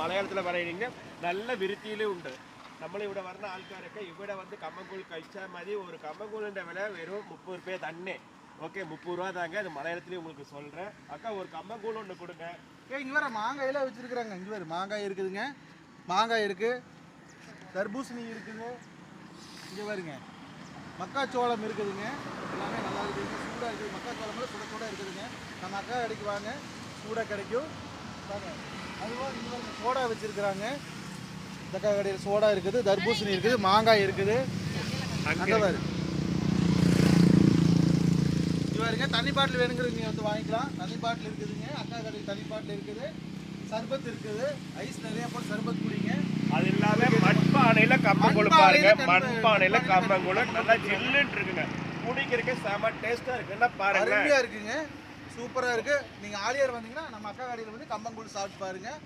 മലയാളത്തിൽ പറയുകയാണെങ്കിൽ നല്ല വിരുത്തിയിലും ഉണ്ട്. നമ്മളിവിടെ വരുന്ന ആൾക്കാരൊക്കെ ഇവിടെ വന്ന് കമ്മങ്കൂഴ് കഴിച്ചാൽ മതി. ഒരു കമ്മങ്കൂഴിൻ്റെ വില വെറും 30 രൂപ തന്നെ. ஓகே 30 ரூபா தாங்க. அது மலையாளத்துலேயும் உங்களுக்கு சொல்கிறேன். அக்கா ஒரு கம்மங்கூழ் ஒன்று கொடுங்க. இங்கே வர மாங்காயெல்லாம் வச்சுருக்குறாங்க. இங்கே வர மாங்காய் இருக்குதுங்க, மாங்காய் இருக்குது, தர்பூசணி இருக்குதுங்க, இங்கே வருங்க மக்காச்சோளம் இருக்குதுங்க. எல்லாமே நல்லா இருக்குதுங்க, சூடாக இருக்குது. மக்காச்சோளம்லாம் சுட சூடாக இருக்குதுங்க. நம்ம அக்கா கடைக்கு வாங்க, சூடாக கிடைக்கும் வாங்க. அதுவும் இங்கே வருங்க சோடா வச்சுருக்குறாங்க. அக்கா கடையில் சோடா இருக்குது, தர்பூசணி இருக்குது, மாங்காய் இருக்குது. அங்கே பாரு பாருங்க. தண்ணி பாட்டில் வேணுங்கிறது நீங்கள் வந்து வாங்கிக்கலாம். தண்ணி பாட்டில் இருக்குதுங்க. அக்கா கடையில் தண்ணி பாட்டில் இருக்குது. சர்பத் இருக்குது, ஐஸ் நிறைய போட்டு சர்பத் குடிங்க. அது இல்லாமல் மண்பானையில் கம்மங்கூழ் பாருங்க. மண்பானையில் கம்மங்கூழ் நல்லா ஜில்லுன்னு இருக்குங்க. குடிக்கிறதுக்கு செம டேஸ்ட்டாக இருக்குன்னா பாருங்க. அருமையாக இருக்குங்க, சூப்பராக இருக்குது. நீங்கள் ஆலியார் வந்தீங்கன்னா நம்ம அக்கா கடையில் வந்து கம்மங்கூழ் சாப்பிட்டு பாருங்கள்.